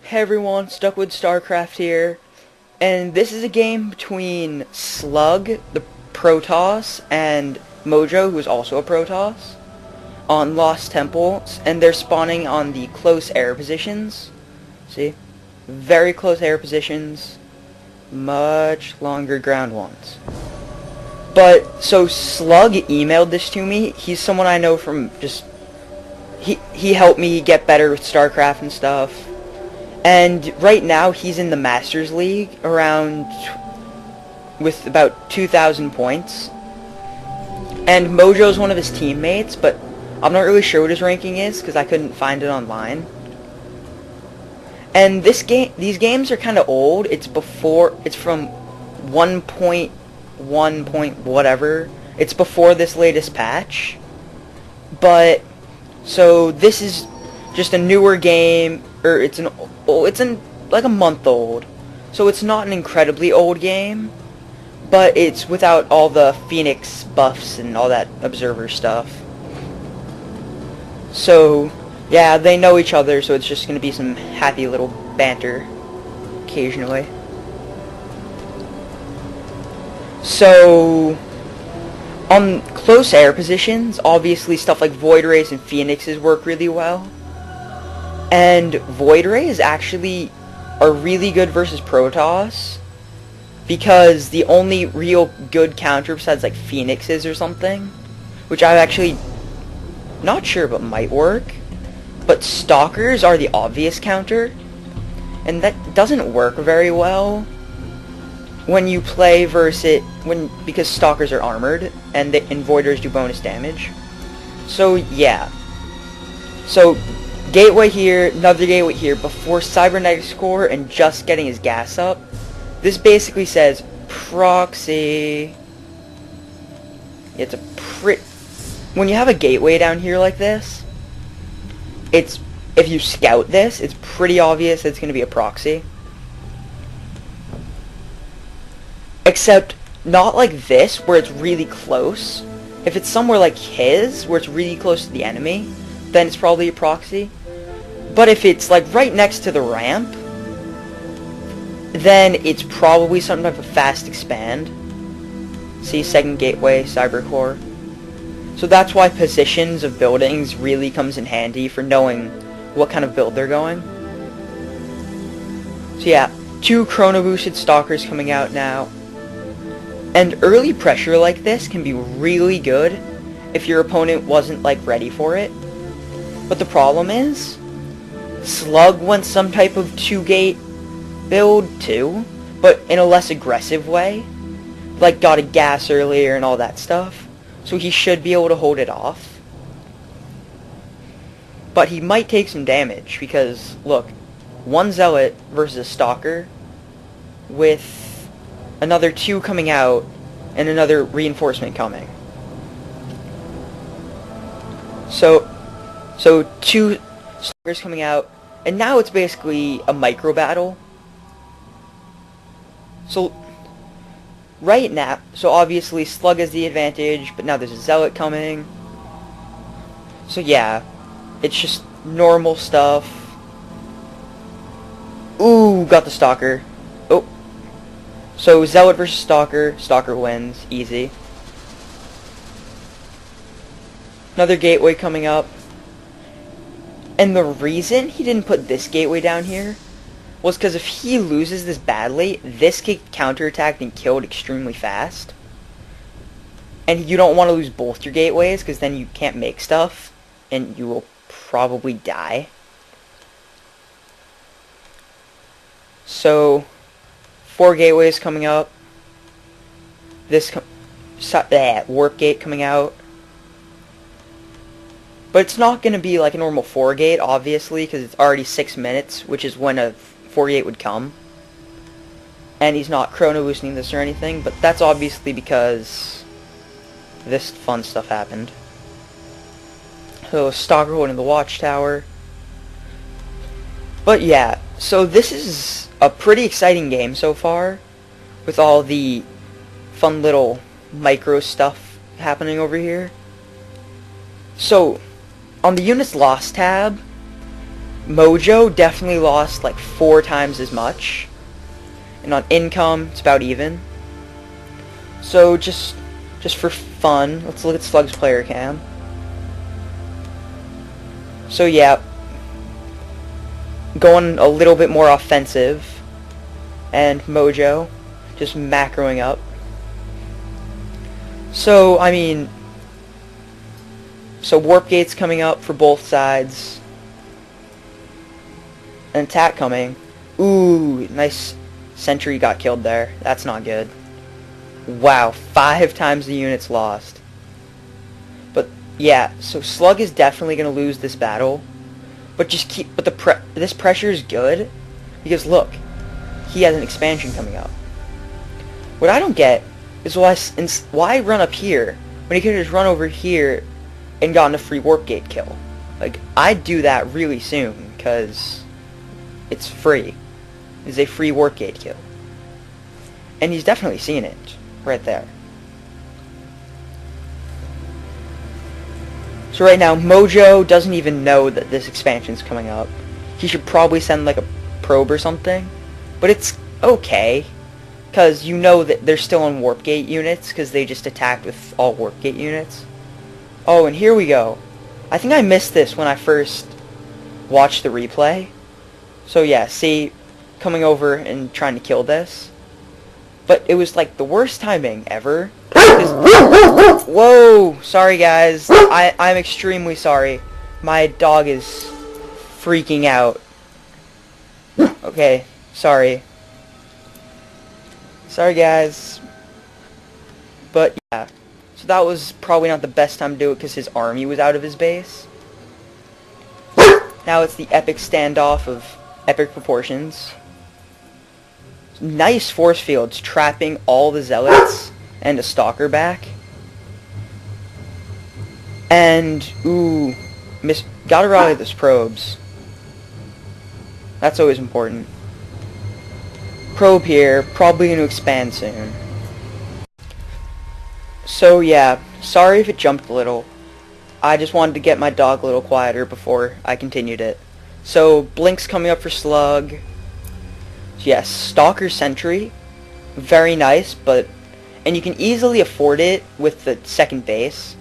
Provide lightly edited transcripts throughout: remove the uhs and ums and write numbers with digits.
Hey everyone, Stuck with StarCraft here, and this is a game between Slug, the Protoss, and Mojo, who's also a Protoss, on Lost Temples, and they're spawning on the close air positions. See? Very close air positions, much longer ground ones. But, so Slug emailed this to me. He's someone I know from just... He helped me get better with StarCraft and stuff. And right now he's in the Masters League around with about 2,000 points. And Mojo's one of his teammates, but I'm not really sure what his ranking is because I couldn't find it online. And these games are kind of old. It's from 1.1 point whatever. It's before this latest patch. But so this is just a newer game, or it's like a month old, so it's not an incredibly old game, but it's without all the Phoenix buffs and all that observer stuff. So yeah, they know each other, so it's just gonna be some happy little banter occasionally. So on close air positions, obviously stuff like Void Rays and Phoenixes work really well. And Void Rays actually are really good versus Protoss, because the only real good counter besides like Phoenixes or something, which I'm actually not sure but might work, but Stalkers are the obvious counter, and that doesn't work very well when you play versus because Stalkers are armored and Voiders do bonus damage. So yeah. So gateway here, another gateway here, before Cybernetics Core and just getting his gas up. This basically says proxy. It's a when you have a gateway down here like this, if you scout this, it's pretty obvious it's going to be a proxy. Except not like this, where it's really close. If it's somewhere like his, where it's really close to the enemy, then it's probably a proxy. But if it's like right next to the ramp, then it's probably some type of fast expand. See, second gateway, cyber core. So that's why positions of buildings really comes in handy for knowing what kind of build they're going. So yeah, 2 chrono boosted stalkers coming out now. And early pressure like this can be really good if your opponent wasn't like ready for it. But the problem is, Slug went some type of 2-gate build too, but in a less aggressive way. Like got a gas earlier and all that stuff. So he should be able to hold it off. But he might take some damage because, look, 1 Zealot versus a Stalker with another 2 coming out and another reinforcement coming. So 2 Stalkers coming out, and now it's basically a micro battle. So right now, so obviously Slug has the advantage, but now there's a Zealot coming. So yeah, it's just normal stuff. Ooh, got the Stalker. Oh. So Zealot versus Stalker. Stalker wins. Easy. Another gateway coming up. And the reason he didn't put this gateway down here was because if he loses this badly, this gets counterattacked and killed extremely fast. And you don't want to lose both your gateways, because then you can't make stuff, and you will probably die. So 4 gateways coming up. This warp gate coming out. But it's not going to be like a normal 4 gate, obviously, because it's already 6 minutes, which is when a 4 gate would come. And he's not chrono boosting this or anything, but that's obviously because this fun stuff happened. So Stalker holding the watchtower. But yeah, so this is a pretty exciting game so far, with all the fun little micro stuff happening over here. So on the Units Lost tab, Mojo definitely lost like 4 times as much. And on income, it's about even. So just for fun, let's look at Slug's player cam. So yeah, going a little bit more offensive, and Mojo just macroing up. So I mean, so warp gates coming up for both sides. An attack coming. Ooh, nice sentry got killed there. That's not good. Wow, 5 times the units lost. But yeah, so Slug is definitely gonna lose this battle. But this pressure is good because look, he has an expansion coming up. What I don't get is why run up here when he could just run over here and gotten a free warp gate kill. Like, I'd do that really soon because it's free. It's a free warp gate kill. And he's definitely seen it right there. So right now, Mojo doesn't even know that this expansion's coming up. He should probably send like a probe or something. But it's okay, because you know that they're still on warp gate units, because they just attacked with all warp gate units. Oh, and here we go. I think I missed this when I first watched the replay. So yeah, see, coming over and trying to kill this. But it was like the worst timing ever. Whoa, sorry guys. I'm extremely sorry. My dog is freaking out. Okay, sorry. Sorry guys. But yeah. So that was probably not the best time to do it because his army was out of his base. Now it's the epic standoff of epic proportions. Nice force fields trapping all the zealots and a stalker back. And ooh, gotta rally those probes. That's always important. Probe here, probably gonna expand soon. So yeah, sorry if it jumped a little. I just wanted to get my dog a little quieter before I continued it. So Blink's coming up for Slug. Yes, Stalker Sentry, very nice, and you can easily afford it with the second base.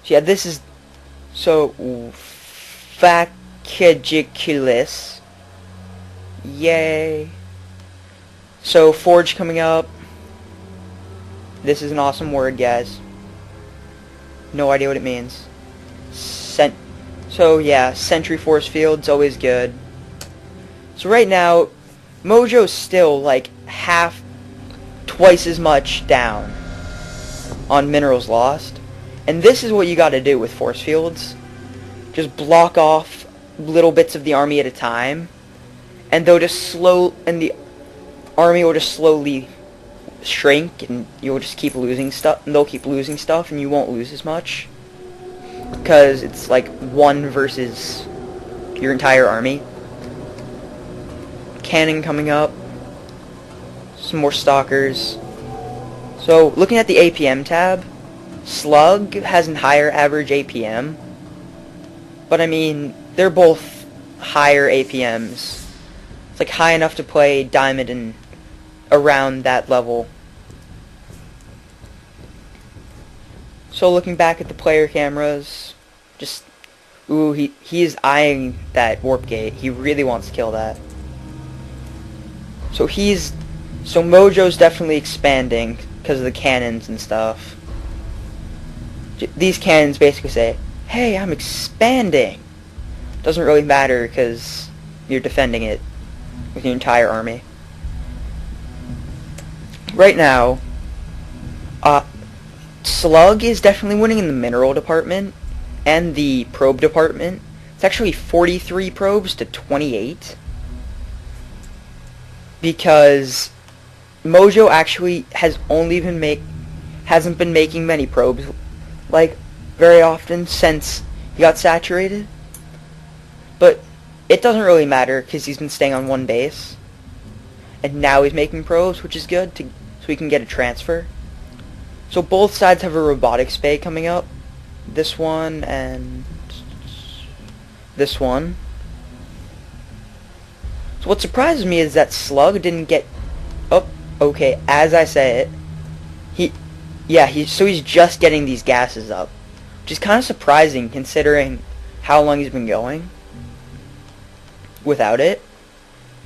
So yeah, this is so faciculous. Yay. So Forge coming up. This is an awesome word, guys. No idea what it means. So yeah, Sentry Force Field's always good. So right now, Mojo's still like twice as much down on minerals lost. And this is what you gotta do with force fields. Just block off little bits of the army at a time. And the army will just slowly shrink, and you'll just keep losing stuff, and they'll keep losing stuff, and you won't lose as much. Because it's like 1 versus your entire army. Cannon coming up. Some more stalkers. So, looking at the APM tab, Slug has a higher average APM. But I mean, they're both higher APMs. It's like high enough to play Diamond and around that level. So looking back at the player cameras, just ooh, he is eyeing that warp gate. He really wants to kill that. So Mojo's definitely expanding because of the cannons and stuff. These cannons basically say, "Hey, I'm expanding." Doesn't really matter because you're defending it with your entire army. Right now, Slug is definitely winning in the mineral department and the probe department. It's actually 43 probes to 28. Because Mojo actually hasn't been making many probes like very often since he got saturated. But it doesn't really matter because he's been staying on one base. And now he's making probes, which is good so he can get a transfer. So both sides have a robotics bay coming up. This one and this one. So what surprises me is that Slug didn't get... Oh, okay, as I say it. So he's just getting these gases up. Which is kind of surprising considering how long he's been going without it.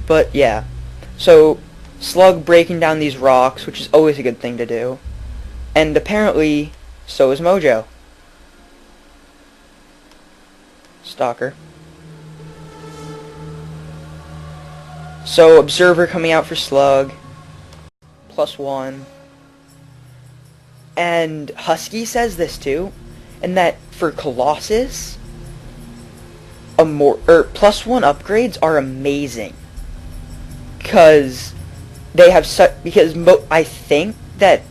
But yeah. So, Slug breaking down these rocks, which is always a good thing to do. And apparently, so is Mojo. Stalker. So, Observer coming out for Slug. +1. And Husky says this too, and that for Colossus, +1 upgrades are amazing. Because they have I think that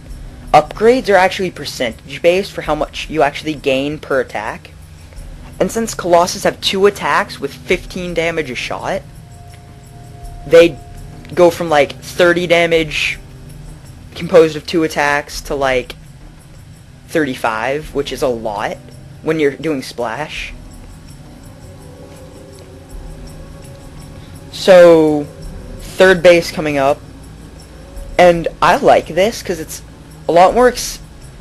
upgrades are actually percentage based for how much you actually gain per attack. And since Colossus have 2 attacks with 15 damage a shot, they go from like 30 damage composed of 2 attacks to like 35, which is a lot when you're doing splash. So, third base coming up, and I like this because it's a lot more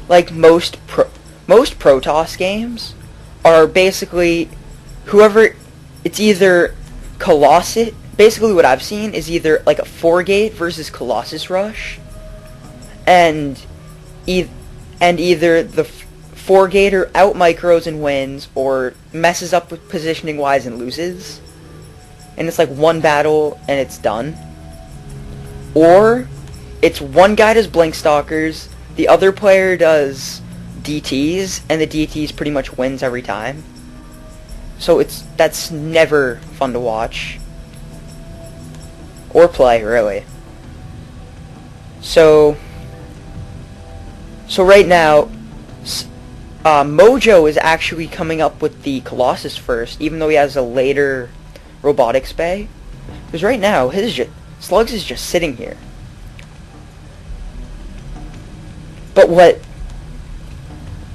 like most Protoss games are basically it's either Colossus. Basically, what I've seen is either like a 4-gate versus Colossus rush, and either the 4-gater out micros and wins, or messes up with positioning wise and loses. And it's like one battle and it's done. Or it's one guy does Blink Stalkers, the other player does DTs, and the DTs pretty much wins every time. So that's never fun to watch. Or play, really. So right now, Mojo is actually coming up with the Colossus first, even though he has a later robotics bay. Because right now, Slugs is just sitting here. But what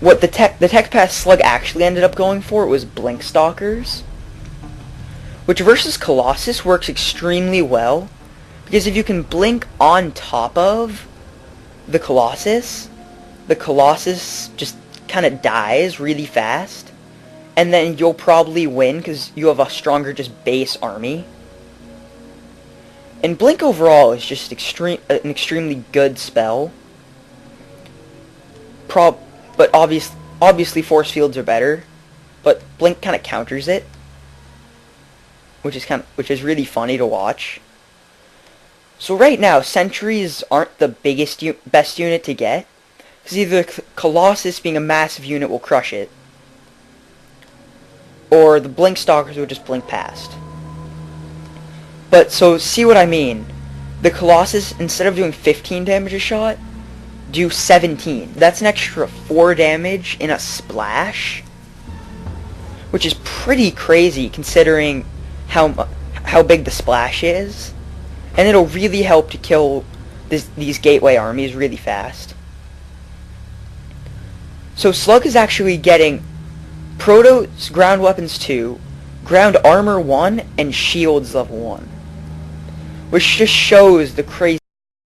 the tech pass Slug actually ended up going for was Blink Stalkers, which versus Colossus works extremely well, because if you can blink on top of the Colossus just kind of dies really fast, and then you'll probably win because you have a stronger just base army. And Blink overall is just an extremely good spell. But obviously force fields are better, but Blink kind of counters it, which is really funny to watch. So right now, sentries aren't the best unit to get, because either Colossus being a massive unit will crush it, or the Blink Stalkers will just blink past. But, so, see what I mean. The Colossus, instead of doing 15 damage a shot, do 17. That's an extra 4 damage in a splash, which is pretty crazy considering how big the splash is. And it'll really help to kill these gateway armies really fast. So Slug is actually getting Protoss ground weapons 2, ground armor 1, and shields level 1. Which just shows the crazy